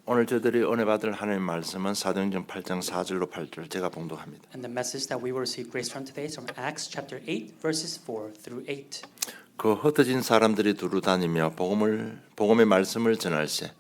오늘 저들이 은혜 받을 하나님의 말씀은 사도행전 8장 4절로 8절 제가 봉독합니다. And the message that we will receive grace from today is from Acts chapter 8 verses 4 through 8. 그 흩어진 사람들이 두루 다니며 복음의 말씀을 전할세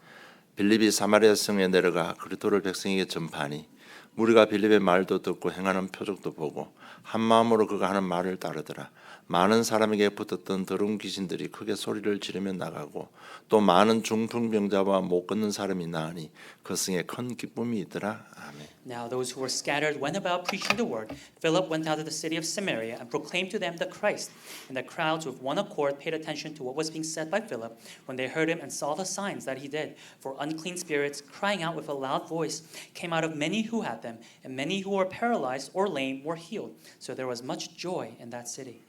빌립이 사마리아 성에 내려가 그리스도를 백성에게 전파하니 무리가 빌립의 말도 듣고 행하는 표적도 보고 한 마음으로 그가 하는 말을 따르더라. 많은 사람에게 붙었던 더러운 귀신들이 크게 소리를 지르며 나가고 또 많은 중풍병자와 못 걷는 사람이 나으니 그 성에 큰 기쁨이 있더라. 아멘. Now those who were scattered went about preaching the word. Philip went out to the city of Samaria and proclaimed to them the Christ. And the crowds with one accord paid attention to what was being said by Philip when they heard him and saw the signs that he did. For unclean spirits, crying out with a loud voice, came out of many who had them, and many who were paralyzed or lame were healed. So there was much joy in that city.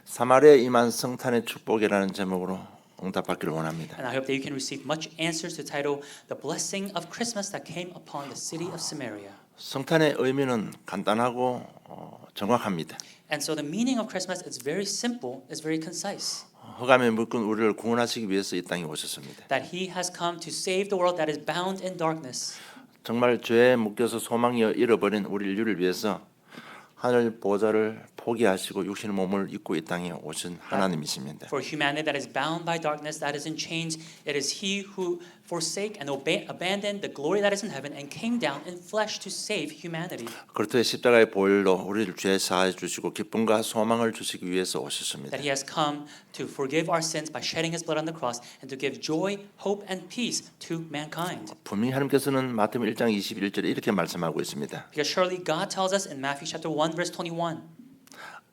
사마리아에 임한 성탄의 축복이라는 제목으로 응답받기를 원합니다. And I hope that you can receive much answers to title The Blessing of Christmas that came upon the city of Samaria. 성탄의 의미는 간단하고 정확합니다. And so the meaning of Christmas is very simple, is very concise. 흑암에 묶은 우리를 구원하시기 위해서 이 땅에 오셨습니다. That he has come to save the world that is bound in darkness. 정말 죄에 묶여서 소망이 잃어버린 우리 인류를 위해서 하늘 보좌를 포기하시고 육신의 몸을 입고 이 땅에 오신 하나님이십니다. For humanity that is bound by darkness, that is in chains, it is he who forsake and abandoned the glory that is in heaven and came down in flesh to save humanity. 그리스도의 십자가의 보혈로 우리를 죄 사해 주시고 기쁨과 소망을 주시기 위해서 오셨습니다. That he has come to forgive our sins by shedding his blood on the cross and to give joy, hope, and peace to mankind. 분명히 하나님께서는 마태복음 1장 21절에 이렇게 말씀하고 있습니다. Because surely God tells us in Matthew chapter 1 verse 21.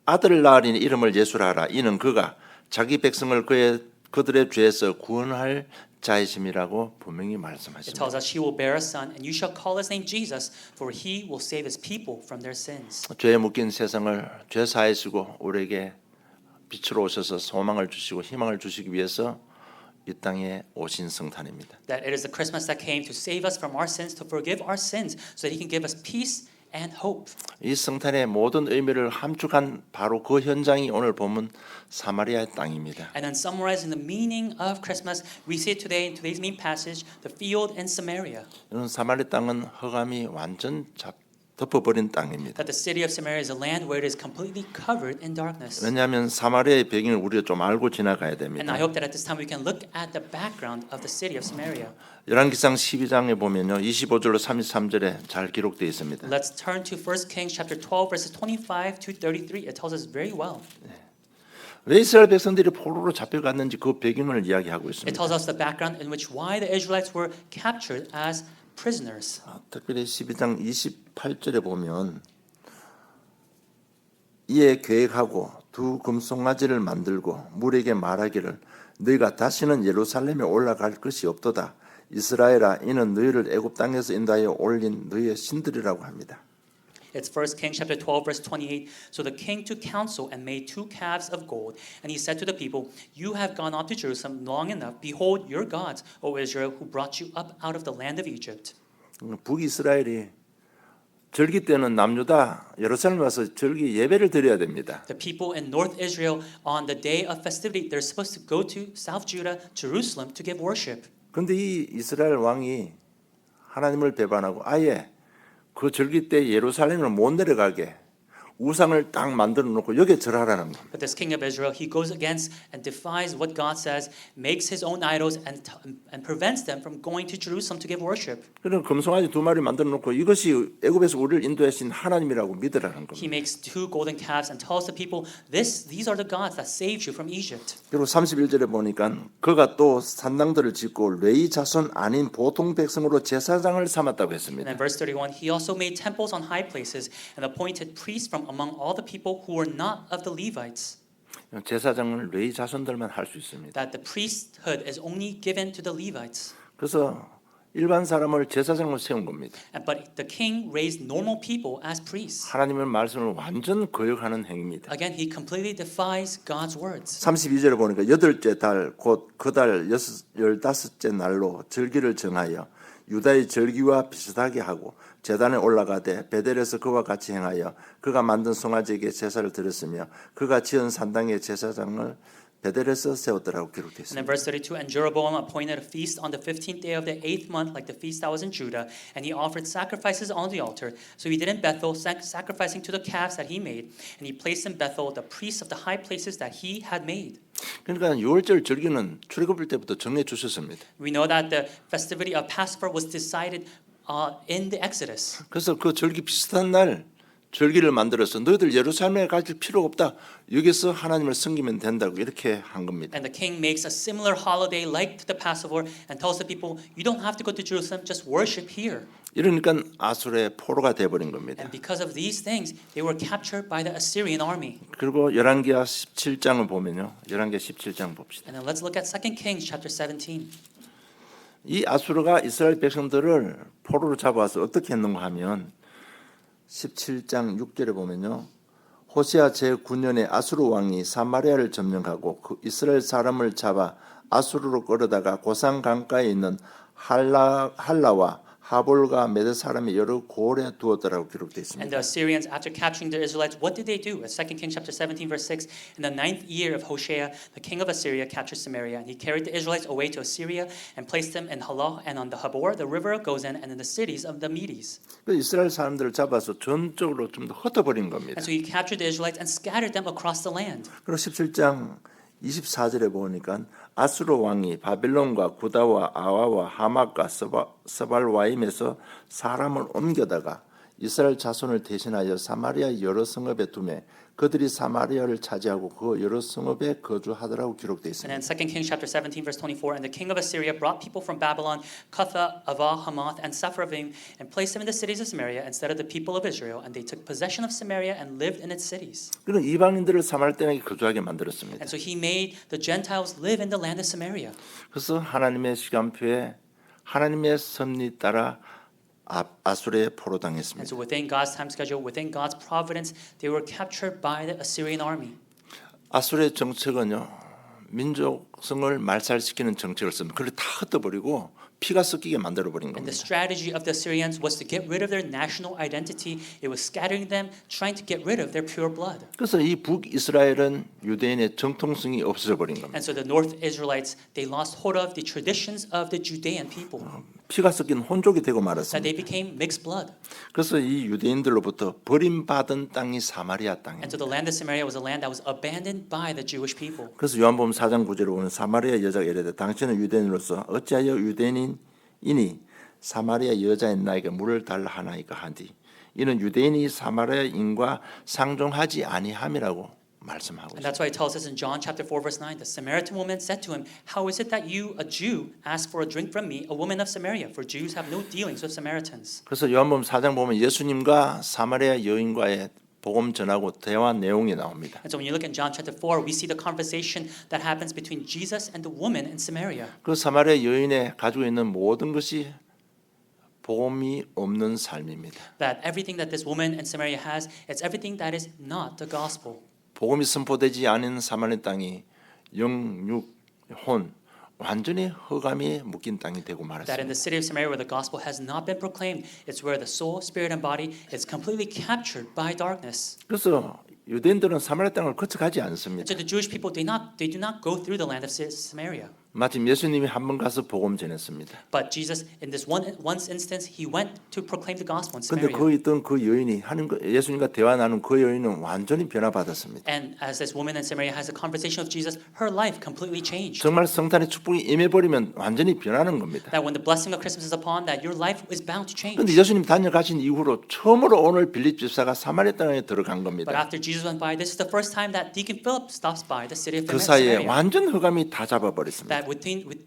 아들을 낳으리니 이름을 예수라 하라. 이는 그가 자기 백성을 그들의 죄에서 구원할 자이심이라고 분명히 It 말씀하십니다. tells us she will bear a son, and you shall call his name Jesus, for he will save his people from their sins. 죄에 묶인 세상을 죄 사하시고 우리에게 빛으로 오셔서 소망을 주시고 희망을 주시기 위해서 이 땅에 오신 성탄입니다. That it is the Christmas that came to save us from our sins, to forgive our sins, so that he can give us peace and hope. 이 성탄의 모든 의미를 함축한 바로 그 현장이 오늘 보면 사마리아의 땅입니다. And then summarizing the meaning of Christmas, we see it today in today's main passage, the field in Samaria. 이런 사마리아 땅은 흑암이 완전 덮어버린 땅입니다. That the city of Samaria is a land where it is completely covered in darkness. 왜냐하면 사마리아의 배경을 우리가 좀 알고 지나가야 And 됩니다. I hope that at this time we can look at the background of the city of Samaria. 열왕기상 12장에 보면요 25절로 33절에 잘 기록되어 있습니다. Let's turn to 1 Kings chapter 12 verses 25 to 33. It tells us very well. 왜 이스라엘 백성들이 포로로 잡혀갔는지 그 배경을 이야기하고 It 있습니다. tells us the background in which why the Israelites were captured as prisoners. 특별히 12장 28절에 보면 이에 계획하고 두 금송아지를 만들고 물에게 말하기를 너희가 다시는 예루살렘에 올라갈 것이 없도다. 이스라엘아 이는 너희를 애굽 땅에서 인도하여 올린 너희의 신들이라고 합니다. It's 1 Kings chapter 12 verse 28. So the king took counsel and made 2 calves of gold. And he said to the people, You have gone up to Jerusalem long enough. Behold your gods, O Israel, who brought you up out of the land of Egypt. 북이스라엘이 절기 때는 남유다 예루살렘 와서 절기 예배를 드려야 됩니다. The people in North Israel on the day of festivity, they're supposed to go to South Judah, Jerusalem to give worship. 그런데 이 이스라엘 왕이 하나님을 배반하고 아예 그 절기 때 예루살렘을 못 내려가게 우상을 딱 만들어 놓고 여기에 절하라는 겁니다. But this king of Israel, he goes against and defies what God says, makes his own idols and prevents them from going to Jerusalem to give worship. 그런 금송아지 2마리 만들어 놓고 이것이 애굽에서 우리를 인도하신 하나님이라고 믿으라는 겁니다. He makes 2 golden calves and tells the people, these are the gods that saved you from Egypt. 그리고 31절에 보니까 그가 또 산당들을 짓고 레위 자손 아닌 보통 백성으로 제사장을 삼았다고 And 했습니다. in verse 31, he also made temples on high places and appointed priests from among all the people who were not of the Levites. 제사장을 레위 자손들만 할 수 있습니다. That the priesthood is only given to the Levites. 그래서 일반 사람을 제사장으로 세운 겁니다. But the king raised normal people as priests. 하나님의 말씀을 완전 거역하는 행위입니다. Again, he completely defies God's words. 32절에 보니까 여덟째 달 곧 그 달 15째 날로 절기를 정하여 유다의 절기와 비슷하게 하고 제단에 올라가되 베델에서 그와 같이 행하여 그가 만든 송아지에게 제사를 드렸으며 그가 지은 산당의 제사장을 베델에서 세웠더라고 기록되어 And 있습니다. then verse 32, and Jeroboam appointed a feast on the 15th day of the 8th month, like the feast that was in Judah, and he offered sacrifices on the altar. So he did in Bethel, sacrificing to the calves that he made, and he placed in Bethel the priests of the high places that he had made. 그러니까 6월절 절기는 출애굽일 때부터 정해 주셨습니다. We know that the festivity of Passover was decided in the Exodus. 그래서 그 절기 비슷한 날 절기를 만들어서 너희들 예루살렘에 갈 필요가 없다. 여기서 하나님을 섬기면 된다고 이렇게 한 겁니다. And the king makes a similar holiday like the Passover and tells the people, you don't have to go to Jerusalem, just worship here. 이러니까 아수르의 포로가 돼버린 겁니다. And because of these things, they were captured by the Assyrian army. 그리고 열왕기하 17장을 보면요. 열왕기하 17장 봅시다. And then let's look at 2 Kings chapter 17. 이 아수르가 이스라엘 백성들을 포로로 잡아와서 어떻게 했는가 하면 17장 6절에 보면요. 호시아 제9년에 아수르 왕이 사마리아를 점령하고 그 이스라엘 사람을 잡아 아수르로 끌어다가 고산 강가에 있는 할라와 하볼과 메대 사람의 여러 고을에 두었더라고 기록되어 And 있습니다. the Assyrians, after capturing the Israelites, what did they do? 2 Kings chapter 17, verse 6, in the 9th year of Hoshea, the king of Assyria captured Samaria, and he carried the Israelites away to Assyria and placed them in Halah and on the Habor, the river of Gozan, and in the cities of the Medes. 그 이스라엘 사람들을 잡아서 전적으로 좀 더 흩어버린 겁니다. And so he captured the Israelites and scattered them across the land. 그리고 17장 24절에 보니까 아수르 왕이 바빌론과 구다와 아와와 하맛과 서발와임에서 사람을 옮겨다가 이스라엘 자손을 대신하여 사마리아 여러 성읍에 두매 그들이 사마리아를 차지하고 그 여러 성읍에 거주하더라고 기록되어 And 있습니다. then 2 Kings chapter 17, verse 24, and the king of Assyria brought people from Babylon, Cutha, Avah, Hamath, and Sepharvaim, and placed them in the cities of Samaria instead of the people of Israel, and they took possession of Samaria and lived in its cities. 그런 이방인들을 사마리아 땅에 거주하게 만들었습니다. And so he made the Gentiles live in the land of Samaria. 그래서 하나님의 시간표에 하나님의 섭리 따라 아수르에 And 포로당했습니다. so within God's time schedule, within God's providence, they were captured by the Assyrian army. 아수르의 정책은요 민족성을 말살시키는 정책을 씁니다. 그걸 다 흩어버리고 피가 섞이게 만들어버린 And the 겁니다. strategy of the Assyrians was to get rid of their national identity. It was scattering them, trying to get rid of their pure blood. 그래서 이 북이스라엘은 유대인의 정통성이 없어져 버린 겁니다. And so the North Israelites, they lost hold of the traditions of the Judean people. 피가 섞인 혼족이 되고 That 말았습니다. they became mixed blood. 그래서 이 유대인들로부터 버림받은 땅이 사마리아 땅입니다. And so the land of Samaria was a land that was abandoned by the Jewish people. 그래서 요한복음 4장 9절에 보면 사마리아 여자가 이르되 당신은 유대인으로서 어찌하여 유대인이니 사마리아 여자인 나에게 물을 달라 하나이까 하디 이는 유대인이 사마리아인과 상종하지 아니함이라고 말씀하고 And 있습니다. that's why it tells us in John chapter 4 verse 9, the Samaritan woman said to him, "How is it that you, a Jew, ask for a drink from me, a woman of Samaria? For Jews have no dealings with Samaritans." 그래서 요한복음 4장 보면 예수님과 사마리아 여인과의 복음 전하고 대화 내용이 나옵니다. And so when you look in John chapter 4, we see the conversation that happens between Jesus and the woman in Samaria. 그 사마리아 여인의 가지고 있는 모든 것이 복음이 없는 삶입니다. That everything that this woman in Samaria has, it's everything that is not the gospel. 복음이 선포되지 않은 사마리아 땅이 영육 혼 완전히 흑암이 묶인 땅이 되고 That in 말았습니다. the city of Samaria where the gospel has not been proclaimed, it's where the soul, spirit, and body is completely captured by darkness. 그래서 유대인들은 사마리아 땅을 거쳐가지 And 않습니다. so the Jewish people, they do not go through the land of Samaria. 마침 예수님이 한 번 가서 복음 전했습니다. But Jesus, in this one instance, he went to proclaim the gospel in 근데 Samaria. 거기 있던 그 여인이 예수님과 대화 나눈 그 여인은 완전히 변화받았습니다. And as this woman in Samaria has a conversation with Jesus, her life completely changed. 정말 성탄의 축복이 임해버리면 완전히 변하는 겁니다. That when the blessing of Christmas is upon, that your life is bound to change. 그런데 예수님 다녀가신 이후로 처음으로 오늘 빌립 집사가 사마리아 땅에 들어간 But 겁니다. after Jesus went by, this is the first time that Deacon Philip stops by the city of 그 사이에 Samaria. 완전 흑암이 다 잡아버렸습니다. That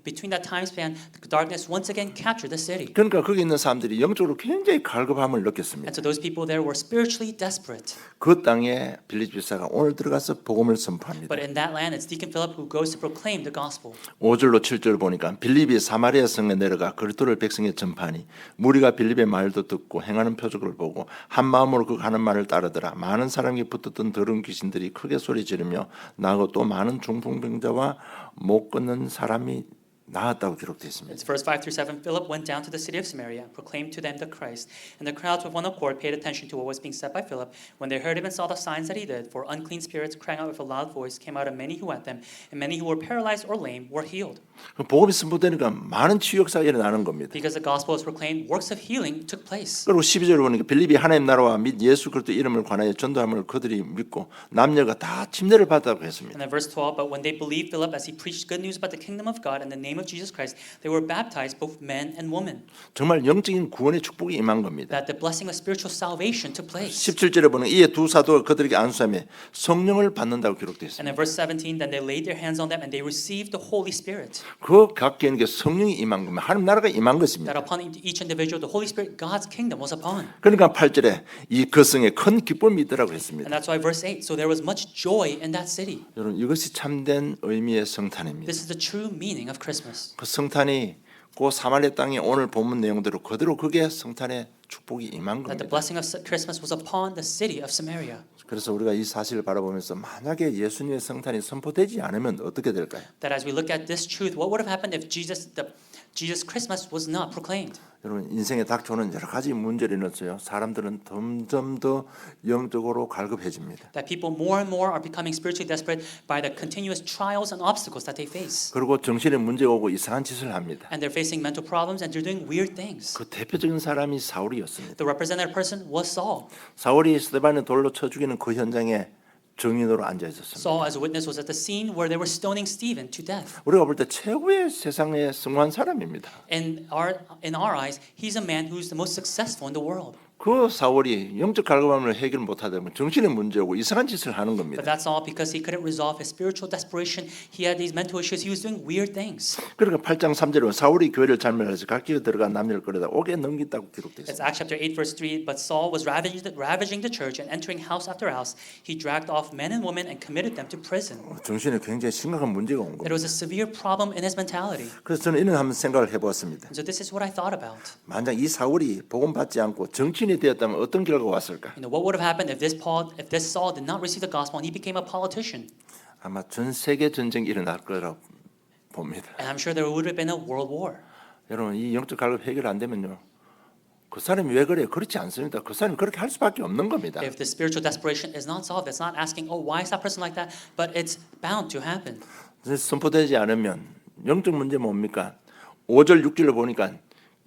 between that time span, the darkness once again captured the city. 그러니까 거기 있는 사람들이 영적으로 굉장히 갈급함을 느꼈습니다. And so those people there were spiritually desperate. 그 땅에 빌립 집사가 오늘 들어가서 복음을 선포합니다. But in that land, it's Deacon Philip who goes to proclaim the gospel. 5절로 7절 보니까 빌립이 사마리아 성에 내려가 그리스도를 백성에 전파하니 무리가 빌립의 말도 듣고 행하는 표적을 보고 한 마음으로 그 하는 말을 따르더라. 많은 사람이 붙었던 더러운 귀신들이 크게 소리 지르며 나고 또 많은 중풍병자와 못 걷는 사람이 나았다고 기록되어 있습니다. It's verse 5 through 7. Philip went down to the city of Samaria and proclaimed to them the Christ. And the crowds with one accord paid attention to what was being said by Philip when they heard him and saw the signs that he did. For unclean spirits, crying out with a loud voice, came out of many who had them, and many who were paralyzed or lame were healed. 복음이 선포되니까 많은 치유 역사가 일어나는 겁니다. Because the gospel was proclaimed, works of healing took place. 그리고 12절을 보니까 빌립이 하나님 나라와 및 예수 그리스도 이름을 관하여 전도함을 그들이 믿고 남녀가 다 침례를 받았다고 했습니다. And then verse 12, but when they believed Philip as he preached good news about the kingdom of God in the name of Jesus Christ, they were baptized, both men and women. 정말 영적인 구원의 축복이 임한 겁니다. That the blessing of spiritual salvation took place. 17절에 보면 이에 두 사도가 그들에게 안수하며 성령을 받는다고 기록되어 And 있습니다. then verse 17, then they laid their hands on them and they received the Holy Spirit. 그 각계에게 성령이 임한 겁니다. 하나님 나라가 임한 것입니다. That upon each individual, the Holy Spirit, God's kingdom was upon. 그러니까 8절에 이 거성에 큰 기쁨이 있더라고 했습니다. And that's why verse 8, so there was much joy in that city. 여러분 이것이 참된 의미의 성탄입니다. This is the true meaning of Christmas. 그 성탄이 그 사마리아 땅에 오늘 본문 내용대로 그대로 그게 성탄의 축복이 임한 That the 겁니다. blessing of Christmas was upon the city of Samaria. 그래서 우리가 이 사실을 바라보면서 만약에 예수님의 성탄이 선포되지 않으면 어떻게 될까요? That as we look at this truth, what would have happened if Jesus Christmas was not proclaimed? 여러분 인생에 닥쳐오는 여러 가지 문제를 넣었어요. 사람들은 점점 더 영적으로 갈급해집니다. That people more and more are becoming spiritually desperate by the continuous trials and obstacles that they face. 그리고 정신에 문제가 오고 이상한 짓을 합니다. And they're facing mental problems and they're doing weird things. 그 대표적인 사람이 사울이었습니다. The representative person was Saul. 사울이 스데반을 돌로 쳐 죽이는 그 현장에 증인으로 앉아 있었습니다. Saul, as a witness, was at the scene where they were stoning Stephen to death. 우리가 볼 때 최고의 세상에 성공한 사람입니다. In our eyes, he's a man who's the most successful in the world. 그 사울이 영적 갈급함을 해결 못하다 보면 정신의 문제고 이상한 짓을 하는 But 겁니다. that's all because he couldn't resolve his spiritual desperation. He had these mental issues. He was doing weird things. 그러니까 8장 3절에 보면 사울이 교회를 잘멸해서 각기로 들어가 남녀를 끌어다 옥에 넘긴다고 기록되어 It's 있습니다. Acts chapter 8, verse 3. But Saul was ravaging the church and entering house after house. He dragged off men and women and committed them to prison. 정신에 굉장히 심각한 문제가 온 There 겁니다. was a severe problem in his mentality. 그래서 저는 이런 한번 생각을 해보았습니다. And so this is what I thought about. 만약 이 사울이 복음 받지 않고 정치인이 되었다면 어떤 결과가 왔을까? What would have happened if this Saul did not receive the gospel and he became a politician? 아마 전 세계 전쟁이 일어날 거라고 봅니다. And I'm sure there would have been a world war. 여러분 이 영적 갈급 해결 안 되면요. 그 사람이 왜 그래요? 그렇지 않습니다. 그 사람이 그렇게 할 수밖에 없는 겁니다. If the spiritual desperation is not solved, it's not asking, oh, why is that person like that? But it's bound to happen. 선포되지 않으면 영적 문제 뭡니까? 5절 6절을 보니까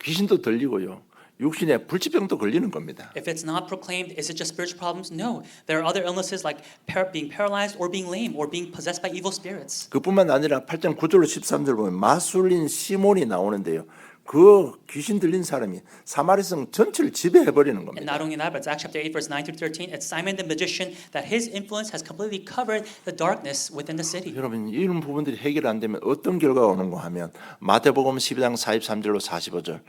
귀신도 들리고요. 육신에 불치병도 걸리는 겁니다. If it's not proclaimed, is it just spiritual problems? No. There are other illnesses like being paralyzed or being lame or being possessed by evil spirits. 그뿐만 아니라 8장 9절로 13절 보면 마술린 시몬이 나오는데요. 그 귀신 들린 사람이 사마리성 전체를 지배해 버리는 And 겁니다. not only that, but it's Acts chapter 8, verse 9 through 13. It's Simon the magician that his influence has completely covered the darkness within the city. 여러분 이런 부분들이 해결 안 되면 어떤 결과가 오는가 하면 마태복음 12장 43절로 45절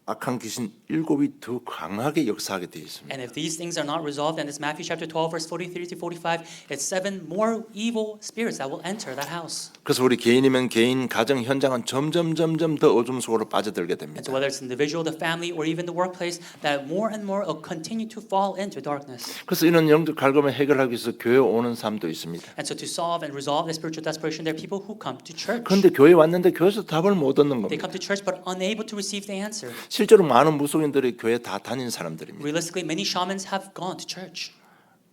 악한 귀신 7이 더 강하게 역사하게 되어 있습니다. And if these things are not resolved, then it's Matthew chapter 12, verse 43 to 45. It's 7 more evil spirits that will enter that house. 그래서 우리 개인이면 개인, 가정 현장은 점점 더 어둠 속으로 빠져들게 And 됩니다. so whether it's individual, the family, or even the workplace, that more and more will continue to fall into darkness. 그래서 이런 영적 갈급을 해결하기 위해서 교회 오는 사람도 있습니다. And so to solve and resolve the spiritual desperation, there are people who come to church. 그런데 교회 왔는데 교회에서 답을 못 얻는 They 겁니다. come to church but unable to receive the answer. 실제로 많은 무속인들이 교회 다 다닌 사람들입니다. Realistically, many shamans have gone to church.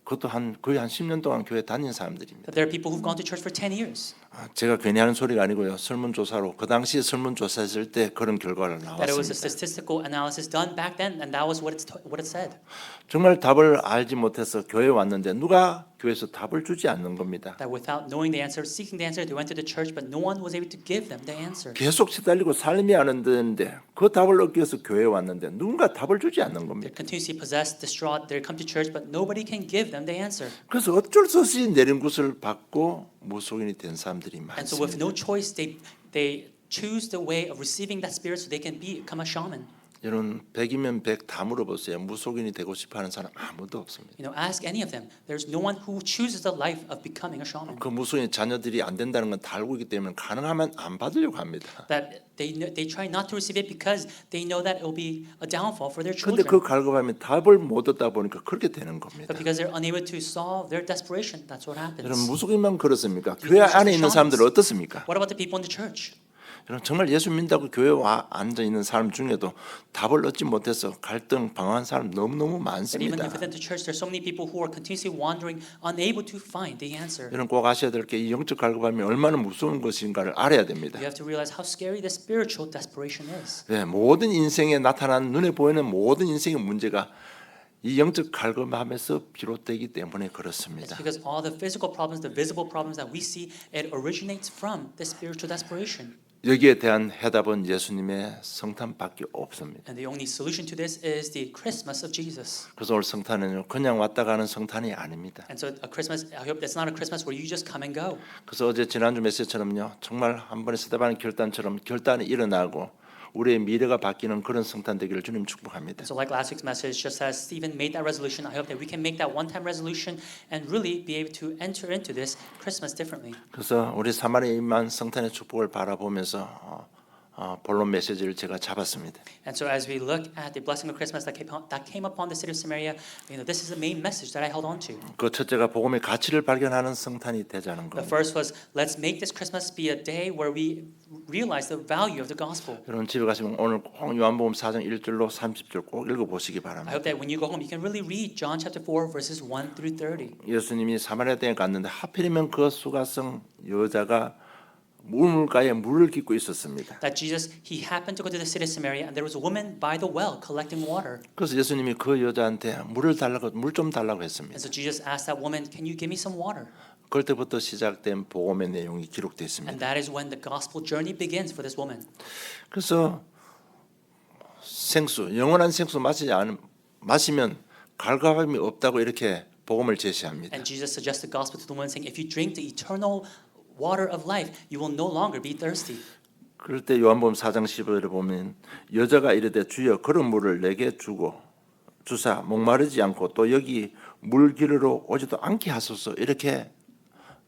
그것도 거의 한 10년 동안 교회 다닌 사람들입니다. But there are people who've gone to church for 10 years. 제가 괜히 하는 소리가 아니고요. 설문조사로 그 당시에 설문조사했을 때 그런 결과가 That it was a 나왔습니다. statistical analysis done back then, and that was what it said. 정말 답을 알지 못해서 교회에 왔는데 누가 교회에서 답을 주지 않는 겁니다. That without knowing the answer, seeking the answer, they went to the church, but no one was able to give them the answer. 계속 시달리고 삶이 안 되는데 그 답을 얻기 위해서 교회에 왔는데 누군가 답을 주지 않는 They're 겁니다. continuously possessed, distraught. They come to church, but nobody can give them the answer. 그래서 어쩔 수 없이 내림굿을 받고 무속인이 된 사람들이 And so, with 많습니다. no choice, they choose the way of receiving that spirit, so they can become a shaman. 여러분 100이면 100 다 물어보세요. 무속인이 되고 싶어하는 사람 아무도 없습니다. You know, ask any of them. There's no one who chooses the life of becoming a shaman. 그 무속인 자녀들이 안 된다는 건 다 알고 있기 때문에 가능하면 안 받으려고 합니다. That they try not to receive it because they know that it will be a downfall for their 근데 children. 그 갈급함이 답을 못 얻다 보니까 그렇게 되는 겁니다. But because they're unable to solve their desperation, that's what 여러분 happens. 무속인만 그렇습니까? You 교회 think it's 안에 just 있는 the 사람들은 shamans? 어떻습니까? What about the people in the church? 여러분 정말 예수 믿다고 교회 와 앉아 있는 사람 중에도 답을 얻지 못해서 갈등 방황한 사람 너무너무 But even 많습니다. within the church, there's so many people who are continuously wandering, unable to find the answer. 여러분 꼭 아셔야 될 게 이 영적 갈급함이 얼마나 무서운 것인가를 알아야 됩니다. You have to realize how scary the spiritual desperation is. 네, 모든 인생에 나타난 눈에 보이는 모든 인생의 문제가 이 영적 갈급함에서 비롯되기 때문에 It's 그렇습니다. because all the physical problems, the visible problems that we see, it originates from the spiritual desperation. 여기에 대한 해답은 예수님의 성탄밖에 없습니다. And the only solution to this is the Christmas of Jesus. 그래서 올 성탄은 그냥 왔다 가는 성탄이 아닙니다. And so a Christmas, I hope that's not a Christmas where you just come and go. 그래서 어제 지난주 메시지처럼요, 정말 한 번에 스테반 결단처럼 결단이 일어나고 우리의 미래가 바뀌는 그런 성탄 되기를 주님 축복합니다. So like last week's message, just as Stephen made that resolution, I hope that we can make that one-time resolution and really be able to enter into this Christmas differently. 그래서 우리 사마리아인만 성탄의 축복을 바라보면서 본론 메시지를 제가 잡았습니다. And so as we look at the blessing of Christmas that came upon the city of Samaria, this is the main message that I held on to. 그 첫째가 복음의 가치를 발견하는 성탄이 되자는 The 겁니다. first was, let's make this Christmas be a day where we realize the value of the gospel. 여러분 집에 가시면 오늘 꼭 요한복음 4장 1절로 30절 꼭 읽어보시기 I 바랍니다. hope that when you go home, you can really read John chapter 4, verses 1 through 30. 예수님이 사마리아 땅에 갔는데 하필이면 그 수가성 여자가 물가에 물을 깃고 있었습니다. That Jesus, he happened to go to the city of Samaria, and there was a woman by the well collecting water. 그래서 예수님이 그 여자한테 물 좀 달라고 And 했습니다. so Jesus asked that woman, "Can you give me some water?" 그때부터 시작된 복음의 내용이 기록되어 있습니다. And that is when the gospel journey begins for this woman. 그래서 영원한 생수 마시면 갈급함이 없다고 이렇게 복음을 제시합니다. And Jesus suggests the gospel to the woman, saying, "If you drink the eternal water of life, you will no longer be thirsty." 그럴 때 요한복음 4장 15절에 보면 여자가 이르되 주여 그런 물을 내게 주사 목마르지 않고 또 여기 물 기르러 오지도 않게 하소서 이렇게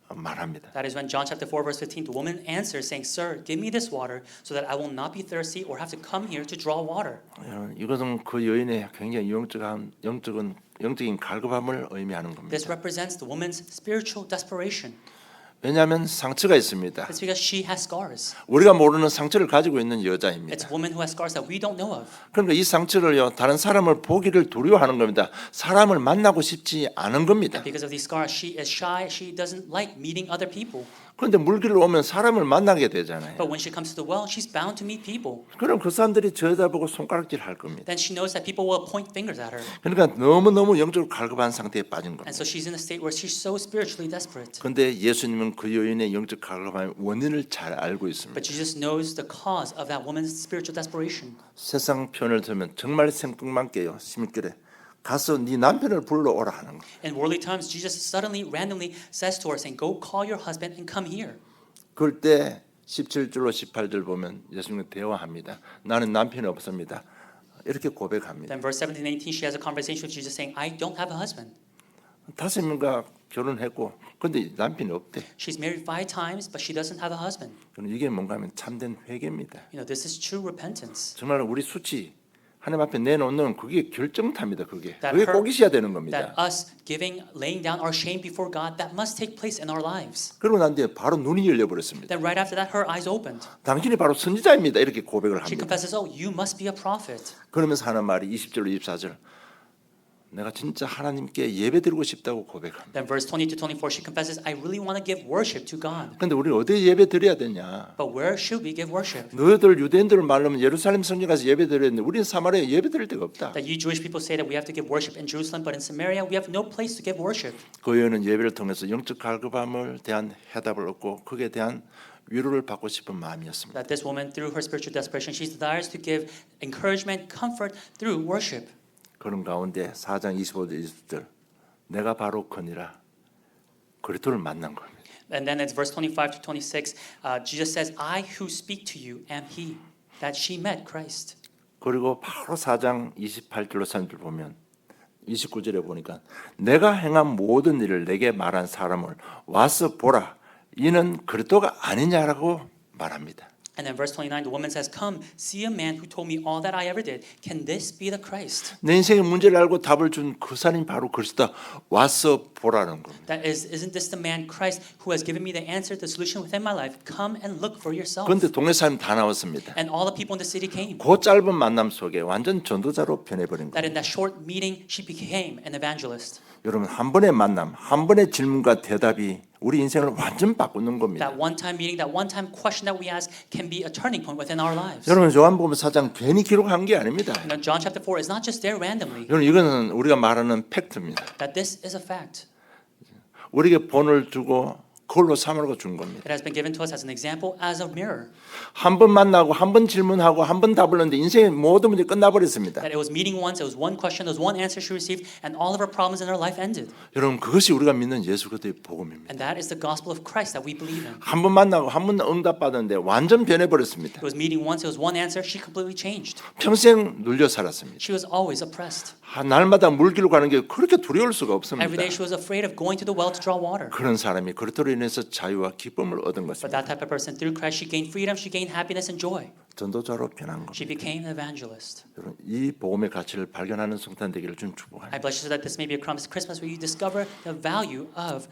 말합니다. That is when John chapter 4 verse 15, the woman answers saying, "Sir, give me this water so that I will not be thirsty or have to come here to draw water." 여러분, 이것은 그 여인의 굉장히 영적인 갈급함을 의미하는 겁니다. This represents the woman's spiritual desperation. 왜냐하면 상처가 있습니다. It's because she has scars. 우리가 모르는 상처를 가지고 있는 여자입니다. It's a woman who has scars that we don't know of. 그러니까 이 상처를요 다른 사람을 보기를 두려워하는 겁니다. 사람을 만나고 싶지 않은 겁니다. Because of these scars, she is shy. She doesn't like meeting other people. 그런데 물길로 오면 사람을 만나게 되잖아요. But when she comes to the well, she's bound to meet people. 그럼 그 사람들이 저 여자 보고 손가락질 할 겁니다. Then she knows that people will point fingers at her. 그러니까 너무너무 영적으로 갈급한 상태에 빠진 겁니다. And so she's in a state where she's so spiritually desperate. 그런데 예수님은 그 여인의 영적 갈급함의 원인을 잘 알고 있습니다. But Jesus knows the cause of that woman's spiritual desperation. 세상 표현을 들면 정말 생뚱맞게요. 11절에 가서 네 남편을 불러오라 하는 거. In worldly terms, Jesus suddenly, randomly says to her, saying, "Go call your husband and come here." 그럴 때 17절로 18절 보면 예수님과 대화합니다. 나는 남편이 없습니다. 이렇게 고백합니다. Then verse 17 and 18, she has a conversation with Jesus saying, "I don't have a husband." 5명과 결혼했고 근데 남편이 없대. She's married 5 times, but she doesn't have a husband. 그럼 이게 뭔가 하면 참된 회개입니다. This is true repentance. 정말 우리 수치 하나님 앞에 내놓는 그게 결정탑니다. 그게 That 꼭 있어야 되는 겁니다. That us laying down our shame before God, that must take place in our lives. 그러고 난 뒤에 바로 눈이 열려버렸습니다. Then right after that, her eyes opened. 당신이 바로 선지자입니다. 이렇게 고백을 She 합니다. confesses, "Oh, you must be a prophet." 그러면서 하는 말이 20절로 24절 내가 진짜 하나님께 예배드리고 싶다고 고백합니다. Then verse 20 to 24, she confesses, "I really want to give worship to God." 그런데 우리 어디에 예배드려야 되냐? But where should we give worship? 너희들 유대인들을 말하면 예루살렘 성전 가서 예배드렸는데 우리는 사마리아에 예배드릴 데가 없다. That you Jewish people say that we have to give worship in Jerusalem, but in Samaria we have no place to give worship. 그 여인은 예배를 통해서 영적 갈급함을 대한 해답을 얻고 그에 대한 위로를 받고 싶은 마음이었습니다. That this woman, through her spiritual desperation, she desires to give encouragement, comfort through worship. 그런 가운데 4장 25절 20절 내가 바로 그니라 그리스도를 만난 겁니다. And then it's verse 25 to 26. Jesus says, "I who speak to you am He." That she met Christ. 그리고 바로 4장 28절로 30절 보면 29절에 보니까 내가 행한 모든 일을 내게 말한 사람을 와서 보라. 이는 그리스도가 아니냐라고 말합니다. And then verse 29, the woman says, "Come, see a man who told me all that I ever did. Can this be the Christ?" 내 인생의 문제를 알고 답을 준 그 사람이 바로 그리스도다. 와서 보라는 겁니다. That is, isn't this the man Christ who has given me the answer, the solution within my life? Come and look for yourself. 그런데 동네 사람 다 나왔습니다. And all the people in the city came. 그 짧은 만남 속에 완전 전도자로 변해버린 That 거예요. in that short meeting, she became an evangelist. 여러분 한 번의 만남, 한 번의 질문과 대답이 우리 인생을 완전 바꾸는 겁니다. That one-time meeting, that one-time question that we ask can be a turning point within our lives. 여러분 요한복음 4장 괜히 기록한 게 아닙니다. You know, John chapter 4 is not just there randomly. 여러분 이거는 우리가 말하는 팩트입니다. That this is a fact. 우리에게 본을 주고 그걸로 삼으라고 준 겁니다. It has been given to us as an example, as a mirror. 한 번 만나고 한 번 질문하고 한 번 답을 했는데 인생의 모든 문제 끝나버렸습니다. That it was meeting once, it was one question, there was one answer she received, and all of her problems in her life ended. 여러분 그것이 우리가 믿는 예수 그리스도의 복음입니다. And that is the gospel of Christ that we believe in. 한 번 만나고 한 번 응답받았는데 완전 변해버렸습니다. It was meeting once, it was one answer, she completely changed. 평생 눌려 살았습니다. She was always oppressed. 날마다 물길로 가는 게 그렇게 두려울 수가 없습니다. Every day she was afraid of going to the well to draw water. 그런 사람이 그리스도로 인해서 자유와 기쁨을 얻은 But 것입니다. that type of person, through Christ, she gained freedom, she gained happiness and joy. 전도자로 변한 She 겁니다. became an evangelist. 여러분, 이 복음의 가치를 발견하는 성탄 되기를 좀 축복합니다. I bless you so that this may be a Christmas where you discover the value of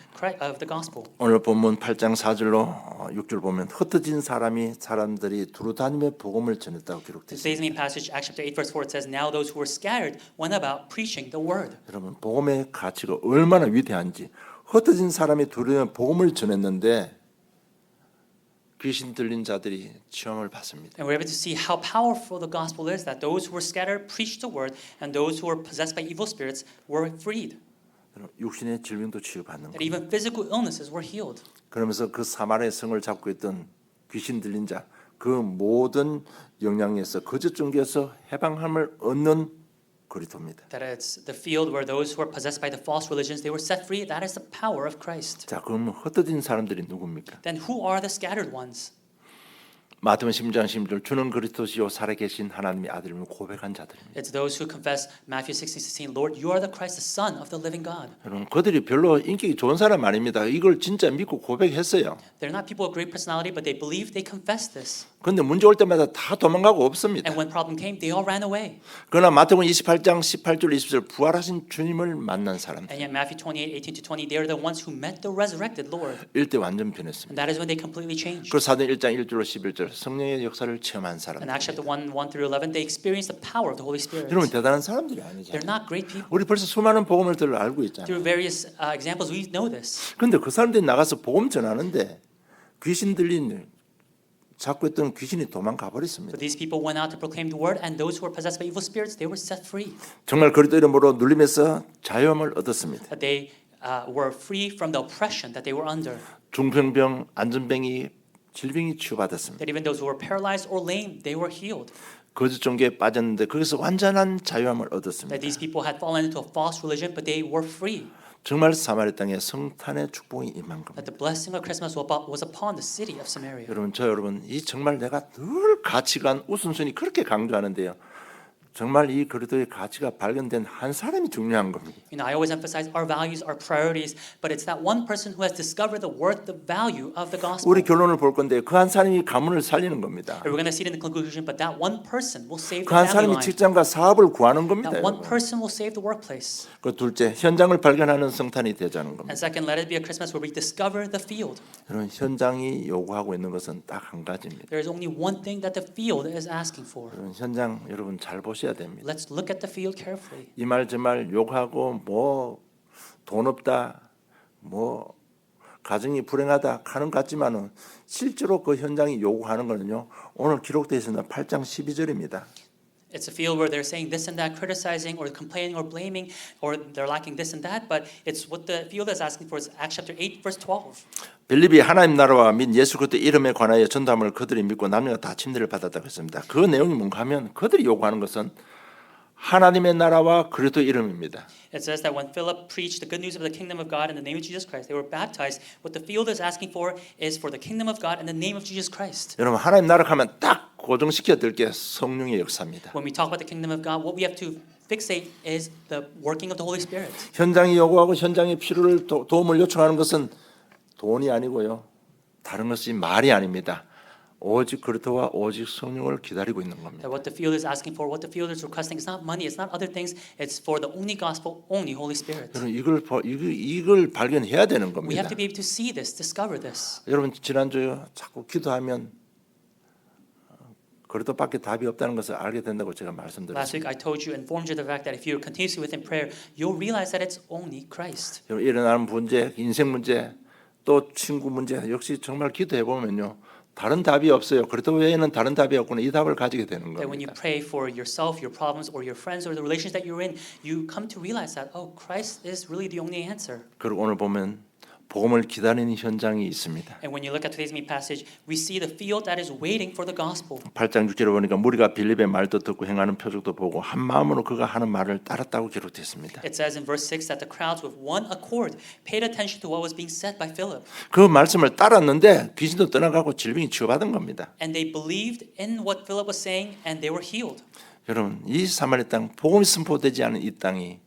the gospel. 오늘 본문 8장 4절로 6절 보면 흩어진 사람들이 두루 다니며 복음을 전했다고 기록되어 있습니다. Today's main passage, Acts chapter 8, verse 4, it says, "Now those who were scattered went about preaching the word." 여러분 복음의 가치가 얼마나 위대한지 흩어진 사람이 두루 복음을 전했는데 귀신 들린 자들이 체험을 받습니다. And we're able to see how powerful the gospel is, that those who were scattered preached the word, and those who were possessed by evil spirits were freed. 여러분, 육신의 질병도 치유받는 That 겁니다. even physical illnesses were healed. 그러면서 그 사마리아 성을 잡고 있던 귀신 들린 자 그 모든 영향에서 거짓 종교에서 해방함을 얻는 그리스도입니다. That it's the field where those who are possessed by the false religions, they were set free. That is the power of Christ. 자, 그럼 흩어진 사람들이 누굽니까? Then who are the scattered ones? 마태복음 10장 16절 주는 그리스도시요 살아계신 하나님의 아들임을 고백한 자들입니다. It's those who confess Matthew 16:16, Lord, you are the Christ, the Son of the living God. 여러분 그들이 별로 인격이 좋은 사람 아닙니다. 이걸 진짜 믿고 고백했어요. They're not people of great personality, but they believe, they confess this. 그런데 문제 올 때마다 다 도망가고 없습니다. And when problem came, they all ran away. 그러나 마태복음 28장 18절 20절 부활하신 주님을 만난 사람들 And yet Matthew 28:18-20, they are the ones who met the resurrected Lord. 일대 완전 변했습니다. And that is when they completely changed. 그 사도행 1장 1절로 11절 성령의 역사를 체험한 사람들. In Acts chapter 1:1-11, they experienced the power of the Holy Spirit. 여러분 대단한 사람들이 아니죠. They're not great people. 우리 벌써 수많은 복음을들 알고 있잖아요. Through various examples, we know this. 그런데 그 사람들이 나가서 복음 전하는데 귀신 들린 잡고 있던 귀신이 도망가 버렸습니다. But these people went out to proclaim the word, and those who were possessed by evil spirits, they were set free. 정말 그리스도 이름으로 눌림에서 자유함을 얻었습니다. That they were free from the oppression that they were under. 중풍병, 안전병이 질병이 치유받았습니다. That even those who were paralyzed or lame, they were healed. 거짓 종교에 빠졌는데 거기서 완전한 자유함을 얻었습니다. That these people had fallen into a false religion, but they were free. 정말 사마리 땅에 성탄의 축복이 임한 겁니다. That the blessing of Christmas was upon the city of Samaria. 여러분 이 정말 내가 늘 가치관 우선순위 그렇게 강조하는데요. 정말 이 그리스도의 가치가 발견된 한 사람이 중요한 겁니다. You know, I always emphasize our values, our priorities, but it's that one person who has discovered the worth, the value of the gospel. 우리 결론을 볼 건데 그 한 사람이 가문을 살리는 겁니다. And we're going to see it in the conclusion, but that one person will save 그 the 한 family 사람이 line. 직장과 사업을 구하는 겁니다. That one 여러분. person will save the workplace. 그 둘째 현장을 발견하는 성탄이 되자는 겁니다. And second, let it be a Christmas where we discover the field. 여러분 현장이 요구하고 있는 것은 딱 한 가지입니다. There is only one thing that the field is asking for. 여러분 현장 여러분 잘 보셔야 됩니다. Let's look at the field carefully. 이 말 저 말 욕하고 뭐 돈 없다 뭐 가정이 불행하다 하는 것 같지만은 실제로 그 현장이 요구하는 거는요. 오늘 기록되어 있습니다. 8장 12절입니다. It's a field where they're saying this and that, criticizing or complaining or blaming, or they're lacking this and that, but it's what the field is asking for. Is Acts chapter 8, verse 12. 빌립이 하나님 나라와 및 예수 그리스도 이름에 관하여 전도함을 그들이 믿고 남녀가 다 침례를 받았다고 했습니다. 그 내용이 뭔가 하면 그들이 요구하는 것은 하나님의 나라와 그리스도 이름입니다. It says that when Philip preached the good news of the kingdom of God in the name of Jesus Christ, they were baptized. What the field is asking for is for the kingdom of God in the name of Jesus Christ. 여러분 하나님 나라 하면 딱 고정시켜야 될 게 성령의 역사입니다. When we talk about the kingdom of God, what we have to fixate is the working of the Holy Spirit. 현장이 요구하고 현장의 필요를 도움을 요청하는 것은 돈이 아니고요. 다른 것이 말이 아닙니다. 오직 그리스도와 오직 성령을 기다리고 있는 겁니다. That what the field is asking for, what the field is requesting, is not money, it's not other things. It's for the only gospel, only Holy Spirit. 여러분 이걸 발견해야 되는 We 겁니다. have to be able to see this, discover this. 여러분 지난주에 자꾸 기도하면 그리스도밖에 답이 없다는 것을 알게 된다고 제가 Last week 말씀드렸습니다. I told you, informed you the fact that if you continuously within prayer, you'll realize that it's only Christ. 여러분 일어나는 문제, 인생 문제, 또 친구 문제 역시 정말 기도해 보면요. 다른 답이 없어요. 그리스도 외에는 다른 답이 없구나. 이 답을 가지게 되는 That when you 겁니다. pray for yourself, your problems, or your friends, or the relations that you're in, you come to realize that, oh, Christ is really the only answer. 그리고 오늘 보면 복음을 기다리는 현장이 있습니다. And when you look at today's main passage, we see the field that is waiting for the gospel. 8장 6절에 보니까 무리가 빌립의 말도 듣고 행하는 표적도 보고 한 마음으로 그가 하는 말을 따랐다고 기록됐습니다. It says in verse 6 that the crowds with one accord paid attention to what was being said by Philip. 그 말씀을 따랐는데 귀신도 떠나가고 질병이 치유받은 겁니다. And they believed in what Philip was saying and they were healed. 여러분 이 사마리 땅 복음이 선포되지 않은 이 땅이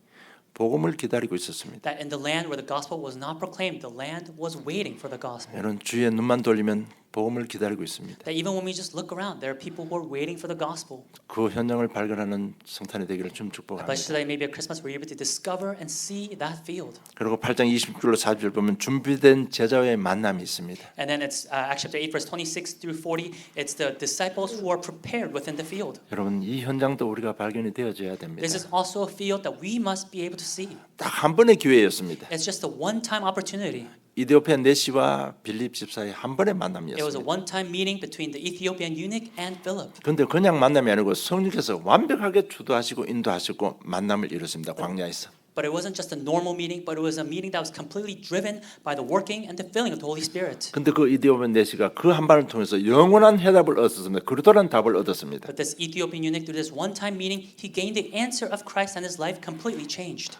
복음을 기다리고 있었습니다. That in the land where the gospel was not proclaimed, the land was waiting for the gospel. 여러분 주위에 눈만 돌리면 복음을 기다리고 있습니다. That even when we just look around, there are people who are waiting for the gospel. 그 현장을 발견하는 성탄이 되기를 좀 But 축복합니다. today maybe at Christmas we're able to discover and see that field. 그리고 8장 20절로 40절 보면 준비된 제자와의 만남이 있습니다. And then it's Acts chapter 8 verse 26 through 40. It's the disciples who are prepared within the field. 여러분 이 현장도 우리가 발견이 되어져야 됩니다. This is also a field that we must be able to see. 딱 한 번의 기회였습니다. It's just a one-time opportunity. 이디오피아 네시와 빌립 집사의 한 번의 It was a 만남이었습니다. one-time meeting between the Ethiopian eunuch and Philip. 그런데 그냥 만남이 아니고 성령께서 완벽하게 주도하시고 인도하시고 만남을 이뤘습니다. 광야에서. But it wasn't just a normal meeting, but it was a meeting that was completely driven by the working and the filling of the Holy Spirit. 근데 그 이디오피아 네시가 그 한 번을 통해서 영원한 해답을 얻었습니다. 그리스도란 답을 얻었습니다. But this Ethiopian eunuch, through this one-time meeting, he gained the answer of Christ and his life completely changed.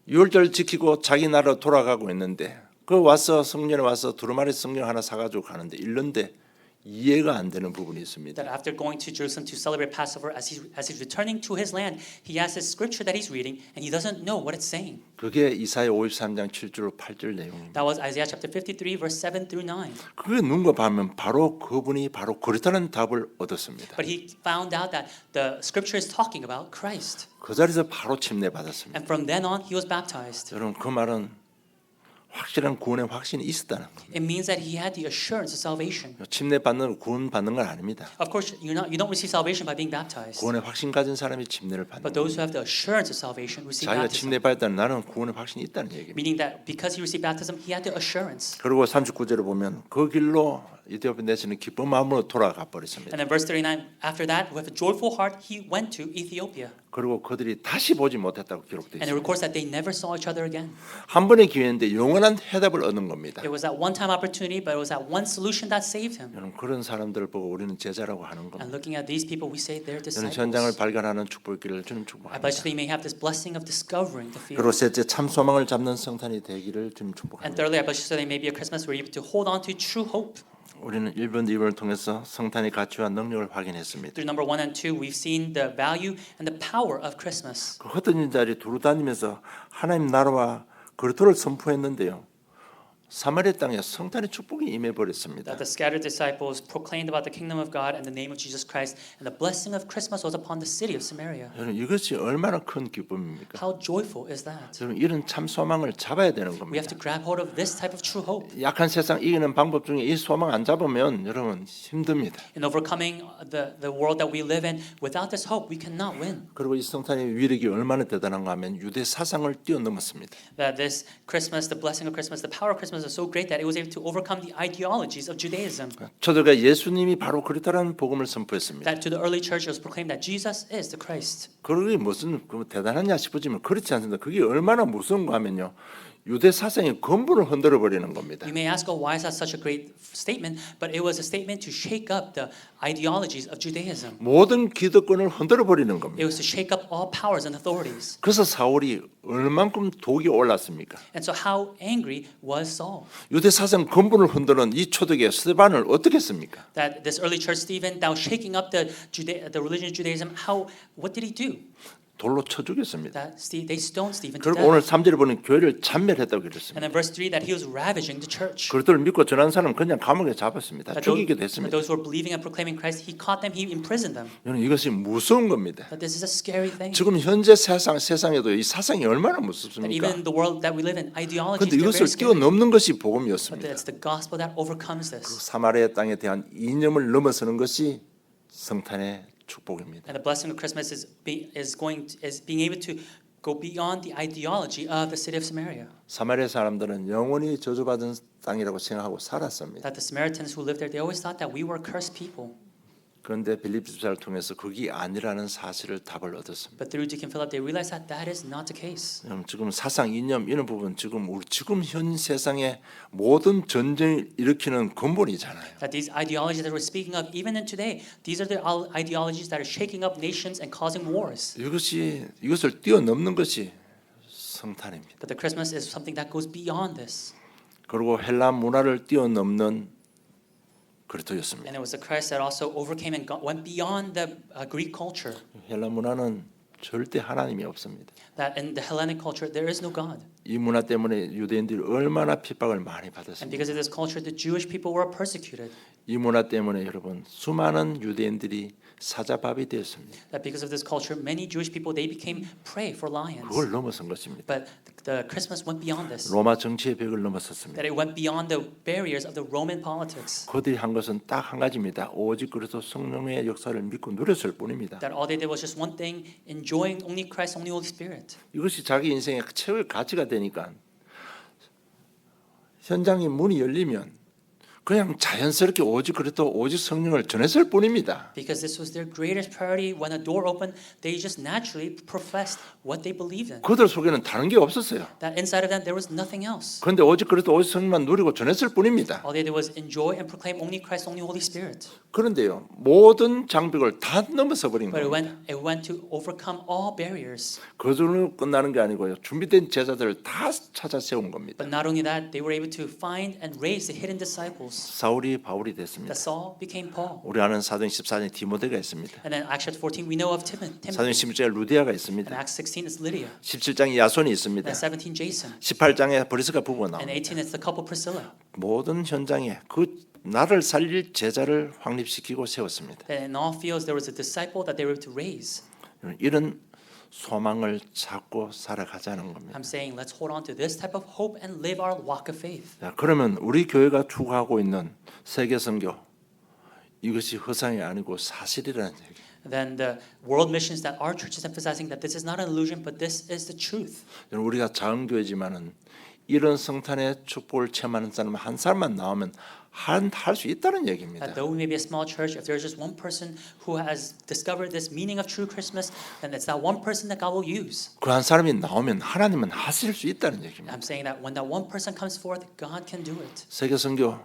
유월절 지키고 자기 나라로 돌아가고 있는데 그 와서 성전에 와서 두루마리 성경 하나 사가지고 가는데 읽는데 이해가 안 되는 부분이 있습니다. That after going to Jerusalem to celebrate Passover, as he's returning to his land, he has this scripture that he's reading, and he doesn't know what it's saying. 그게 이사야 53장 7절 8절 내용입니다. That was Isaiah chapter 53, verse 7 through 9. 그게 눈과 보면 바로 그분이 바로 그리스도라는 답을 얻었습니다. But he found out that the scripture is talking about Christ. 그 자리에서 바로 침례 받았습니다. And from then on, he was baptized. 여러분 그 말은 확실한 구원의 확신이 있었다는 겁니다. It means that he had the assurance of salvation. 침례 받는 구원 받는 건 아닙니다. Of course, you don't receive salvation by being baptized. 구원의 확신 가진 사람이 침례를 받는 But 거예요. those who have the assurance of salvation receive 자기가 baptism. 침례 받았다는 나는 구원의 확신이 있다는 얘기입니다. Meaning that because he received baptism, he had the assurance. 그리고 39절에 보면 그 길로 이디오피아 내시는 기쁜 마음으로 돌아가 버렸습니다. And then verse 39, after that, with a joyful heart, he went to Ethiopia. 그리고 그들이 다시 보지 못했다고 기록되어 And it 있습니다. records that they never saw each other again. 한 번의 기회인데 영원한 해답을 얻는 겁니다. It was that one-time opportunity, but it was that one solution that saved him. 여러분 그런 사람들을 보고 우리는 제자라고 하는 겁니다. And looking at these people, we say they're 저는 현장을 disciples. 발견하는 축복기를 주님 I 축복합니다. bless you that you may have this blessing of discovering the 그리고 field. 셋째 참 소망을 잡는 성탄이 되기를 주님 And 축복합니다. thirdly, I bless you so that it may be a Christmas where you're able to hold on to true hope. 우리는 1번, 2번을 통해서 성탄의 가치와 능력을 확인했습니다. Through number 1 and 2, we've seen the value and the power of Christmas. 그 흩어진 자리 두루 다니면서 하나님 나라와 그리스도를 선포했는데요. 사마리아 땅에 성탄의 축복이 임해 버렸습니다. That the scattered disciples proclaimed about the kingdom of God and the name of Jesus Christ, and the blessing of Christmas was upon the city of Samaria. 여러분 이것이 얼마나 큰 기쁨입니까? How joyful is that? 여러분 이런 참 소망을 잡아야 되는 We have 겁니다. to grab hold of this type of true hope. 약한 세상 이기는 방법 중에 이 소망 안 잡으면 여러분 힘듭니다. In overcoming the world that we live in, without this hope, we cannot win. 그리고 이 성탄의 위력이 얼마나 대단한가 하면 유대 사상을 뛰어넘었습니다. That this Christmas, the blessing of Christmas, the power of Christmas is so great that it was able to overcome the ideologies of Judaism. 초대가 예수님이 바로 그리스도라는 복음을 선포했습니다. That to the early church it was proclaimed that Jesus is the Christ. 그게 무슨 대단하냐 싶어지면 그렇지 않습니다. 그게 얼마나 무서운가 하면요. 유대 사상의 근본을 흔들어 버리는 겁니다. You may ask, oh, why is that such a great statement? But it was a statement to shake up the ideologies of Judaism. 모든 기득권을 흔들어 버리는 It 겁니다. was to shake up all powers and authorities. 그래서 사울이 얼만큼 독이 올랐습니까? And so how angry was Saul? 유대 사상 근본을 흔드는 이 초대교회 스데반을 어떻게 했습니까? That this early church Stephen, now shaking up the religion of Judaism, what did he do? 돌로 쳐 죽였습니다. They stoned Stephen to 그리고 오늘 death. 3절에 보면 교회를 참멸했다고 그랬습니다. And then verse 3 that he was ravaging the church. 그들을 믿고 전한 사람 그냥 감옥에 잡았습니다. 죽이기도 했습니다. Those who were believing and proclaiming Christ, he caught them, he imprisoned them. 여러분 이것이 무서운 겁니다. But this is a scary thing. 지금 현재 세상에도 이 사상이 얼마나 That 무섭습니까? even in the world that we live in, ideologies 그런데 are 이것을 very scary. 뛰어넘는 것이 But 복음이었습니다. it's the gospel that overcomes this. 사마리아 땅에 대한 이념을 넘어서는 것이 성탄의 축복입니다. And the blessing of Christmas is being able to go beyond the ideology of the city of Samaria. 사마리아 사람들은 영원히 저주받은 땅이라고 생각하고 살았습니다. That the Samaritans who lived there, they always thought that we were cursed people. 그런데 빌립 집사를 통해서 그게 아니라는 사실을 답을 얻었습니다. But through Deacon Philip, they realized that that is not the case. 지금 사상 이념 이런 부분 지금 현 세상의 모든 전쟁을 일으키는 근본이잖아요. That these ideologies that we're speaking of, even in today, these are the ideologies that are shaking up nations and causing wars. 이것을 뛰어넘는 것이 성탄입니다. But the Christmas is something that goes beyond this. 그리고 헬라 문화를 뛰어넘는 그리스도였습니다. And it was the Christ that also overcame and went beyond the Greek culture. 헬라 문화는 절대 하나님이 없습니다. That in the Hellenic culture, there is no God. 이 문화 때문에 유대인들이 얼마나 핍박을 많이 And 받았습니까? because of this culture, the Jewish people were persecuted. 이 문화 때문에 여러분 수많은 유대인들이 사자밥이 되었습니다. That because of this culture, many Jewish people, they became prey for lions. 그걸 넘어선 것입니다. But the Christmas went beyond this. 로마 정치의 벽을 넘어섰습니다. That it went beyond the barriers of the Roman politics. 그들이 한 것은 딱 한 가지입니다. 오직 그리스도 성령의 역사를 믿고 누렸을 뿐입니다. That all they did was just one thing, enjoying only Christ, only Holy Spirit. 이것이 자기 인생의 최고의 가치가 되니까 현장의 문이 열리면 그냥 자연스럽게 오직 그리스도 오직 성령을 전했을 뿐입니다. Because this was their greatest priority. When a door opened, they just naturally professed what they believed in. 그들 속에는 다른 게 없었어요. That inside of them, there was nothing else. 그런데 오직 그리스도 오직 성령만 누리고 전했을 뿐입니다. All they did was enjoy and proclaim only Christ, only Holy Spirit. 그런데요 모든 장벽을 다 넘어서 버린 But 겁니다. it went to overcome all barriers. 그걸로 끝나는 게 아니고요 준비된 제자들을 다 찾아 세운 겁니다. But not only that, they were able to find and raise the hidden disciples. 사울이 바울이 됐습니다. That Saul became Paul. 우리 아는 사도행 14장에 디모데가 있습니다. And then Acts 14, we know of 사도행 Timothy. 16장에 루디아가 And 있습니다. Acts 16 is Lydia. 17장에 야손이 있습니다. And 17, Jason. 18장에 브리스가 부부가 And 나옵니다. 18 is the couple Priscilla. 모든 현장에 그 나를 살릴 제자를 확립시키고 세웠습니다. And in all fields, there was a disciple that they were to raise. 이런 소망을 찾고 살아가자는 겁니다. I'm saying let's hold on to this type of hope and live our walk of faith. 자, 그러면 우리 교회가 추구하고 있는 세계 선교 이것이 허상이 아니고 사실이라는 얘기. Then the world missions that our church is emphasizing that this is not an illusion, but this is the truth. 우리가 작은 교회지만은 이런 성탄의 축복을 체험하는 사람 한 사람만 나오면 할 수 있다는 얘기입니다. That though we may be a small church, if there's just one person who has discovered this meaning of true Christmas, then it's that one person that God will use. 그 한 사람이 나오면 하나님은 하실 수 있다는 얘기입니다. I'm saying that when that one person comes forth, God can do it. 세계 선교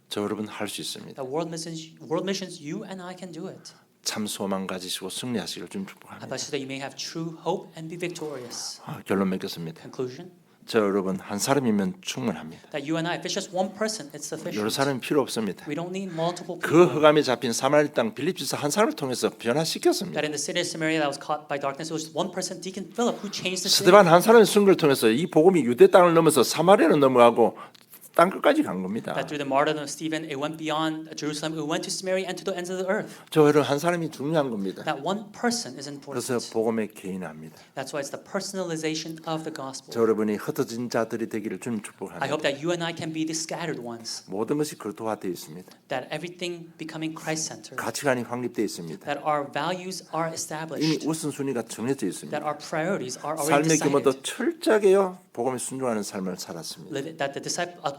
저 여러분 할 수 있습니다. That world missions, you and I can do it. 참 소망 가지시고 승리하시길 좀 I 축복합니다. bless you that you may have true hope and be victorious. 결론 맺겠습니다. Conclusion, 저 여러분 한 사람이면 충분합니다. that you and I, if it's just one person, it's 여러 sufficient. 사람이 필요 없습니다. We don't need multiple 그 people. 흑암에 잡힌 사마리 땅 빌립 지사 한 사람을 통해서 변화시켰습니다. That in the city of Samaria that was caught by darkness, it was one person, Deacon Philip, who changed the city. 스데반 한 사람의 순교를 통해서 이 복음이 유대 땅을 넘어서 사마리아로 넘어가고 땅 끝까지 간 겁니다. That through the martyrdom of Stephen, it went beyond Jerusalem, it went to Samaria and to the ends of the earth. 저 여러분 한 사람이 중요한 겁니다. That one person is 그래서 important. 복음에 개인합니다. That's why it's the personalization of the gospel. 저 여러분이 흩어진 자들이 되기를 주님 I 축복합니다. hope that you and I can be the scattered ones. 모든 것이 그리스도화되어 있습니다. That everything becoming Christ-centered. 가치관이 확립되어 있습니다. That our values are 이미 established. 우선순위가 정해져 있습니다. That our priorities are already 삶의 규모도 decided. 철저하게요 복음에 순종하는 삶을 살았습니다. That the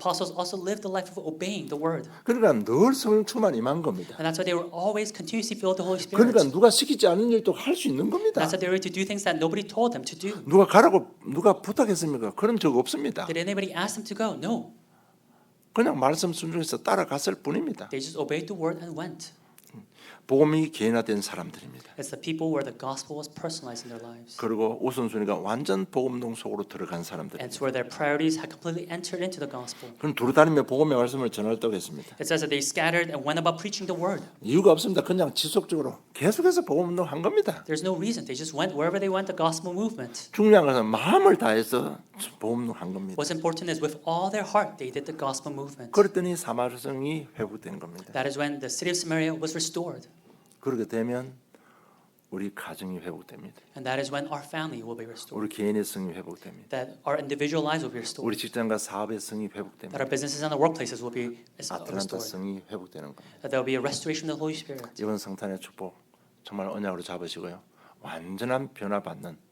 apostles also lived the life of obeying the word. 그러니까 늘 성령 충만 임한 겁니다. And that's why they were always continuously filled with the Holy Spirit. 그러니까 누가 시키지 않은 일도 할 수 있는 겁니다. That's why they were to do things that nobody told them to do. 누가 가라고 누가 부탁했습니까? 그런 적 없습니다. Did anybody ask them to go? No. 그냥 말씀 순종해서 따라갔을 뿐입니다. They just obeyed the word and went. 복음이 개인화된 사람들입니다. It's the people where the gospel was personalized in their lives. 그리고 우선순위가 완전 복음동 속으로 들어간 사람들. And it's where their priorities had completely entered into the gospel. 그럼 두루다니며 복음의 말씀을 전하려고 했습니다. It says that they scattered and went about preaching the word. 이유가 없습니다. 그냥 지속적으로 계속해서 복음운동 한 겁니다. There's no reason. They just went wherever they went, the gospel movement. 중요한 것은 마음을 다해서 복음운동 한 겁니다. What's important is with all their heart, they did the gospel movement. 그랬더니 사마리아성이 회복된 겁니다. That is when the city of Samaria was restored. 그렇게 되면 우리 가정이 회복됩니다. And that is when our family will be restored. 우리 개인의 성이 회복됩니다. That our individual lives will be restored. 우리 직장과 사업의 성이 That 회복됩니다. our businesses and the workplaces will be 아틀란타 restored. 성이 회복되는 겁니다. That there will be a restoration of the Holy Spirit. 이번 성탄의 축복 정말 언약으로 잡으시고요. 완전한 변화받는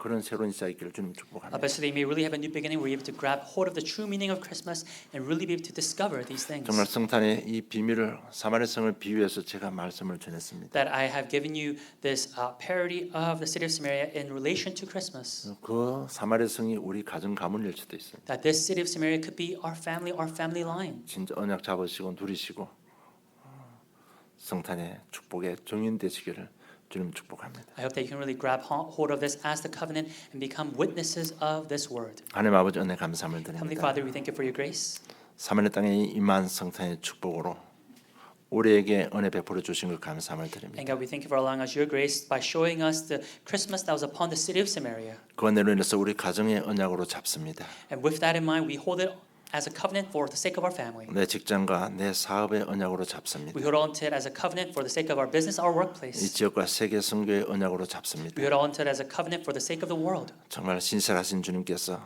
그런 새로운 시작이 있기를 주님 축복합니다. So they may really have a new beginning where you're able to grab hold of the true meaning of Christmas and really be able to discover these things. 정말 성탄의 이 비밀을 사마리아 성을 비유해서 제가 말씀을 전했습니다. That I have given you this parody of the city of Samaria in relation to Christmas. 그 사마리아 성이 우리 가정 가문일 수도 있습니다. That this city of Samaria could be our family line. 진짜 언약 잡으시고 누리시고 성탄의 축복의 증인 되시기를 주님 축복합니다. I hope that you can really grab hold of this as the covenant and become witnesses of this word. 하나님 아버지 은혜 감사함을 Heavenly 드립니다. Father, we thank you for your grace. 사마리아 땅에 임한 성탄의 축복으로 우리에게 은혜 베풀어 주신 것 감사함을 And 드립니다. God, we thank you for allowing us your grace by showing us the Christmas that was upon the city of Samaria. 그 은혜로 인해서 우리 가정의 언약으로 잡습니다. And with that in mind, we hold it as a covenant for the sake of our family. 내 직장과 내 사업의 언약으로 잡습니다. We hold on to it as a covenant for the sake of our business, our 이 workplace. 지역과 세계 선교의 언약으로 잡습니다. We hold on to it as a covenant for the sake of the world. 정말 신실하신 주님께서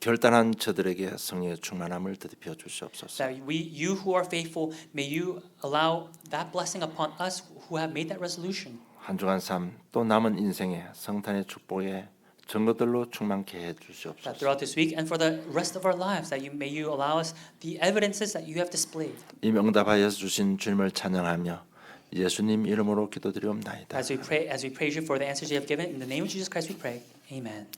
결단한 저들에게 성령의 충만함을 더디펴 주시옵소서. That you who are faithful, may you allow that blessing upon us who have made that resolution. 한 주간 삶 또 남은 인생에 성탄의 축복에 증거들로 충만케 해 That 주시옵소서. throughout this week and for the rest of our lives, that may you allow us the evidences that you have displayed. 이 응답하여 주신 주님을 찬양하며 예수님 이름으로 기도드리옵나이다. As we praise you for the answers you have given, in the name of Jesus Christ we pray. Amen.